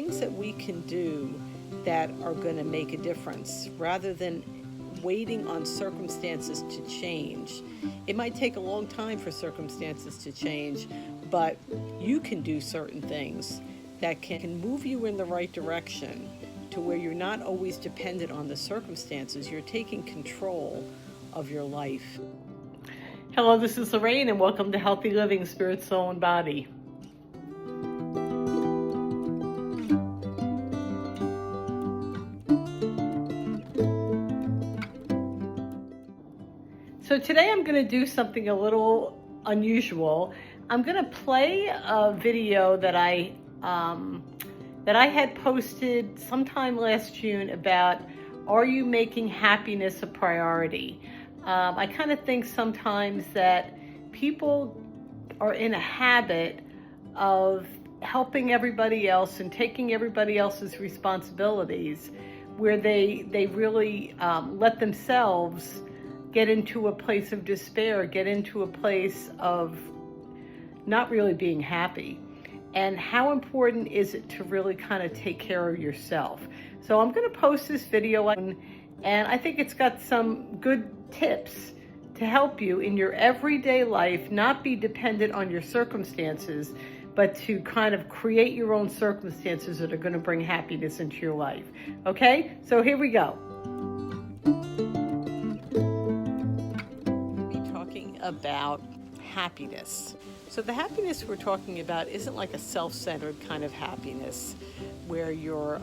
things that we can do that are going to make a difference rather than waiting on circumstances to change. It might take a long time for circumstances to change, but you can do certain things that can move you in the right direction to where you're not always dependent on the circumstances. You're taking control of your life. Hello, this is Lorraine, and welcome to Healthy Living, Spirit, Soul, and Body. So today I'm going to do something a little unusual. I'm going to play a video that I had posted sometime last June about, are you making happiness a priority? I kind of think sometimes that people are in a habit of helping everybody else and taking everybody else's responsibilities, where they really let themselves get into a place of despair, get into a place of not really being happy. And how important is it to really kind of take care of yourself? So I'm going to post this video, and I think it's got some good tips to help you in your everyday life, not be dependent on your circumstances, but to kind of create your own circumstances that are going to bring happiness into your life. Okay, so here we go. About happiness. So the happiness we're talking about isn't like a self-centered kind of happiness where you're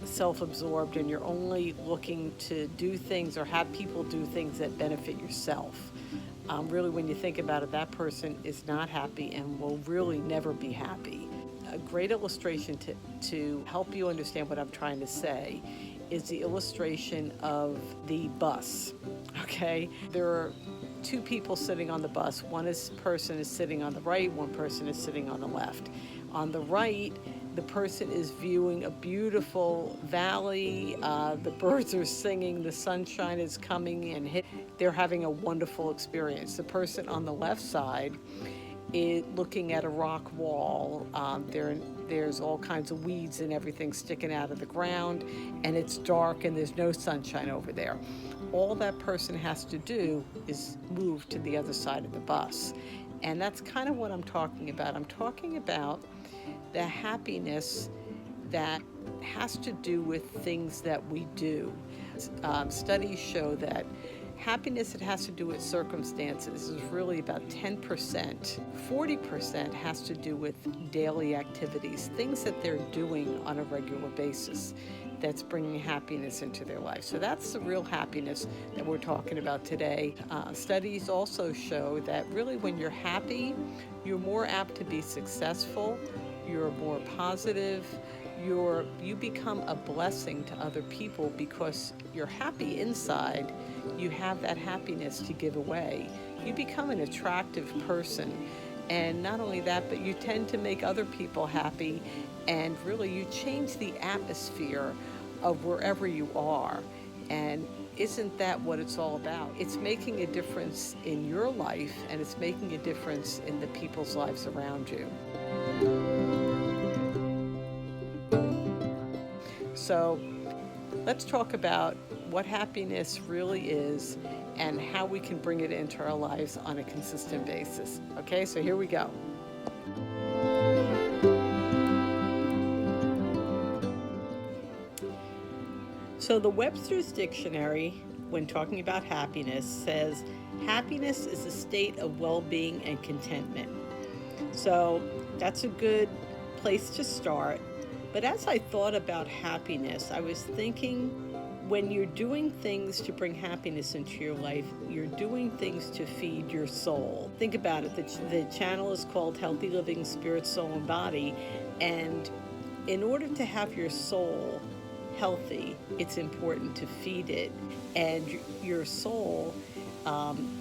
self-absorbed and you're only looking to do things or have people do things that benefit yourself. Really, when you think about it, that person is not happy and will really never be happy. A great illustration to help you understand what I'm trying to say is the illustration of the bus. Okay, there are two people sitting on the bus. One person is sitting on the right, one person is sitting on the left. On the right, the person is viewing a beautiful valley, the birds are singing, the sunshine is coming and they're having a wonderful experience. The person on the left side is looking at a rock wall. There's all kinds of weeds and everything sticking out of the ground, and it's dark and there's no sunshine over there. All that person has to do is move to the other side of the bus. And that's kind of what I'm talking about. I'm talking about the happiness that has to do with things that we do. Studies show that happiness that has to do with circumstances is really about 10%. 40% has to do with daily activities, things that they're doing on a regular basis that's bringing happiness into their life. So that's the real happiness that we're talking about today. Studies also show that really when you're happy, you're more apt to be successful, you're more positive, you become a blessing to other people because you're happy inside. You have that happiness to give away. You become an attractive person. And not only that, but you tend to make other people happy, and really you change the atmosphere of wherever you are. And isn't that what it's all about? It's making a difference in your life, and it's making a difference in the people's lives around you. So let's talk about what happiness really is and how we can bring it into our lives on a consistent basis. Okay, so here we go. So the Webster's Dictionary, when talking about happiness, says happiness is a state of well-being and contentment. So that's a good place to start. But as I thought about happiness, I was thinking, when you're doing things to bring happiness into your life, you're doing things to feed your soul. Think about it. The channel is called Healthy Living, Spirit, Soul, and Body. And in order to have your soul healthy, it's important to feed it. And your soul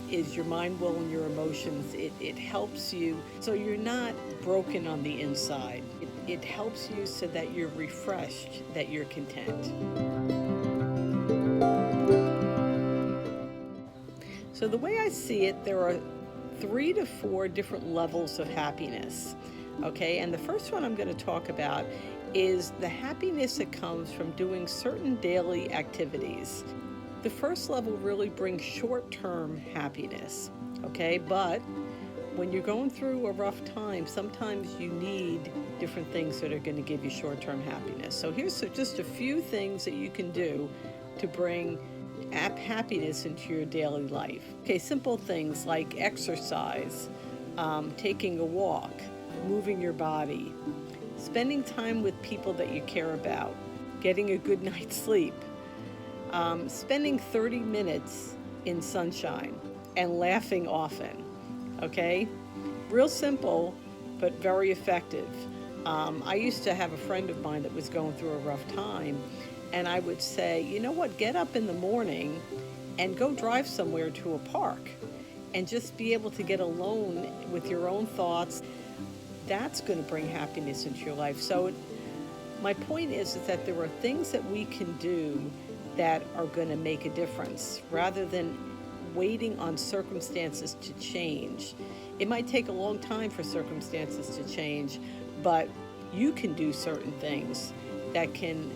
is your mind, will, and your emotions. It helps you so you're not broken on the inside. It helps you so that you're refreshed, that you're content. So the way I see it, there are 3 to 4 different levels of happiness. Okay, and the first one I'm going to talk about is the happiness that comes from doing certain daily activities. The first level really brings short-term happiness, okay? But when you're going through a rough time, sometimes you need different things that are going to give you short-term happiness. So here's just a few things that you can do to bring happiness into your daily life. Okay, simple things like exercise, taking a walk, moving your body, spending time with people that you care about, getting a good night's sleep, spending 30 minutes in sunshine, and laughing often, okay? Real simple, but very effective. I used to have a friend of mine that was going through a rough time, and I would say, you know what, get up in the morning and go drive somewhere to a park and just be able to get alone with your own thoughts. That's going to bring happiness into your life. So my point is that there are things that we can do that are going to make a difference rather than waiting on circumstances to change. It might take a long time for circumstances to change, but you can do certain things that can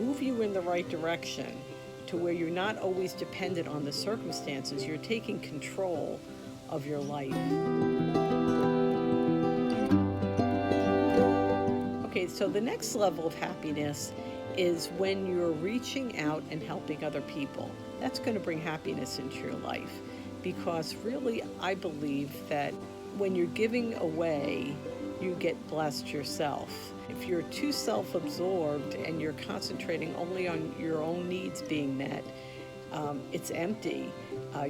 move you in the right direction to where you're not always dependent on the circumstances. You're taking control of your life. Okay, so the next level of happiness is when you're reaching out and helping other people. That's going to bring happiness into your life, because really I believe that when you're giving away, you get blessed yourself. If you're too self-absorbed and you're concentrating only on your own needs being met, it's empty.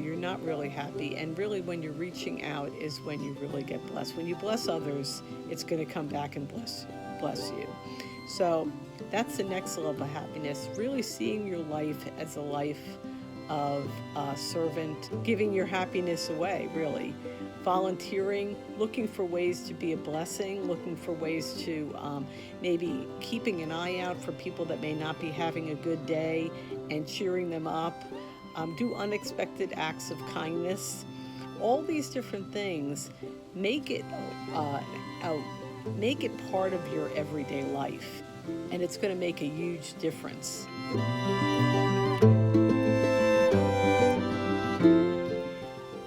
You're not really happy. And really when you're reaching out is when you really get blessed. When you bless others, it's going to come back and bless you. So that's the next level of happiness, really seeing your life as a life of a servant, giving your happiness away, really. Volunteering, looking for ways to be a blessing, looking for ways to maybe keeping an eye out for people that may not be having a good day and cheering them up. Do unexpected acts of kindness. All these different things make it part of your everyday life, and it's going to make a huge difference.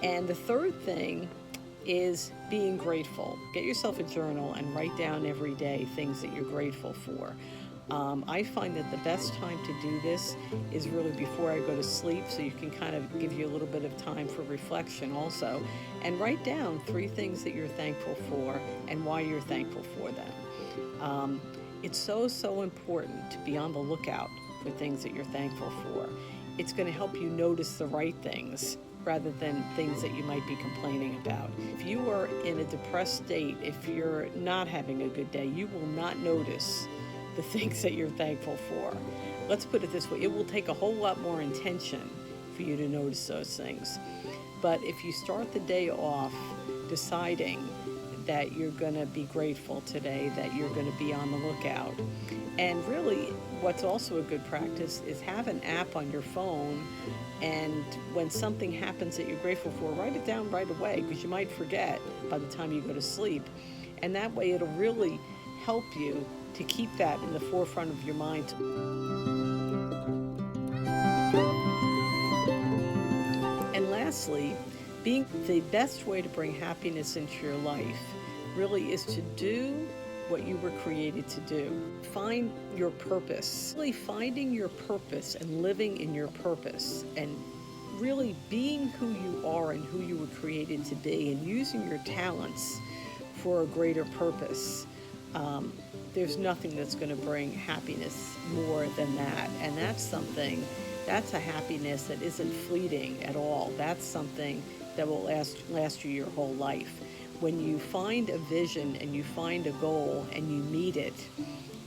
And the third thing is being grateful. Get yourself a journal and write down every day things that you're grateful for. I find that the best time to do this is really before I go to sleep, so you can kind of give you a little bit of time for reflection also. And write down 3 things that you're thankful for and why you're thankful for them. It's so important to be on the lookout for things that you're thankful for. It's going to help you notice the right things rather than things that you might be complaining about. If you are in a depressed state, if you're not having a good day, you will not notice the things that you're thankful for. Let's put it this way, it will take a whole lot more intention for you to notice those things. But if you start the day off deciding that you're going to be grateful today, that you're going to be on the lookout. And really, what's also a good practice is have an app on your phone, and when something happens that you're grateful for, write it down right away, because you might forget by the time you go to sleep. And that way it'll really help you to keep that in the forefront of your mind. And lastly, being the best way to bring happiness into your life really is to do what you were created to do. Find your purpose. Really finding your purpose and living in your purpose and really being who you are and who you were created to be, and using your talents for a greater purpose. There's nothing that's going to bring happiness more than that. And that's a happiness that isn't fleeting at all. That's something that will last you your whole life. When you find a vision and you find a goal and you meet it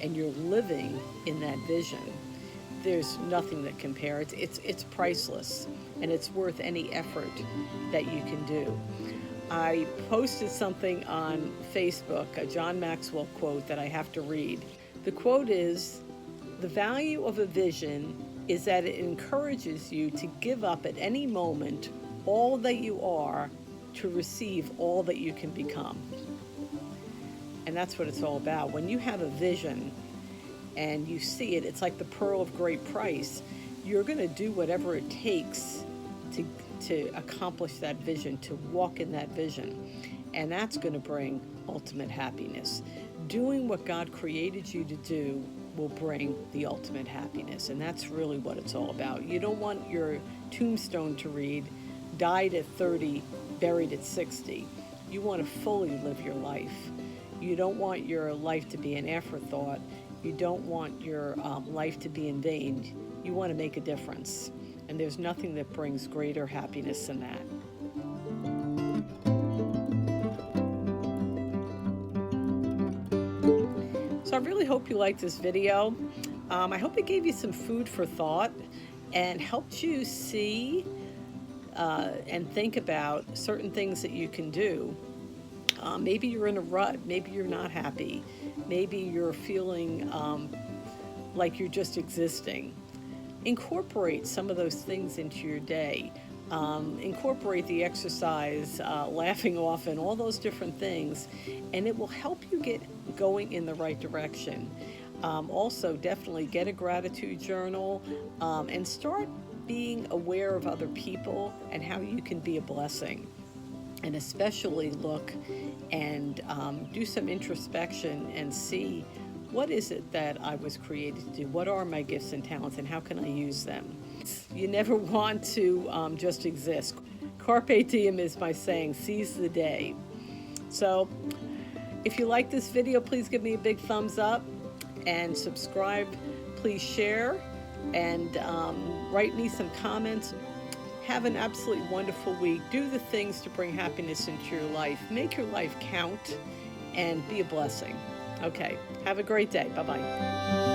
and you're living in that vision, there's nothing that compares. It's priceless, and it's worth any effort that you can do. I posted something on Facebook, a John Maxwell quote that I have to read. The quote is, "The value of a vision is that it encourages you to give up at any moment all that you are to receive all that you can become." And that's what it's all about. When you have a vision and you see it, it's like the pearl of great price. You're going to do whatever it takes to accomplish that vision, to walk in that vision. And that's going to bring ultimate happiness. Doing what God created you to do will bring the ultimate happiness. And that's really what it's all about. You don't want your tombstone to read, died at 30, buried at 60. You want to fully live your life. You don't want your life to be an afterthought. You don't want your life to be in vain. You want to make a difference. And there's nothing that brings greater happiness than that. So I really hope you liked this video. I hope it gave you some food for thought and helped you see and think about certain things that you can do. Maybe you're in a rut. Maybe you're not happy. Maybe you're feeling like you're just existing. Incorporate some of those things into your day. Incorporate the exercise, laughing often, all those different things, and it will help you get going in the right direction. Also, definitely get a gratitude journal and start being aware of other people and how you can be a blessing. And especially look and do some introspection and see, what is it that I was created to do? What are my gifts and talents, and how can I use them? You never want to just exist. Carpe diem is my saying, seize the day. So if you like this video, please give me a big thumbs up and subscribe. Please share and write me some comments. Have an absolutely wonderful week. Do the things to bring happiness into your life. Make your life count and be a blessing. Okay, have a great day. Bye-bye.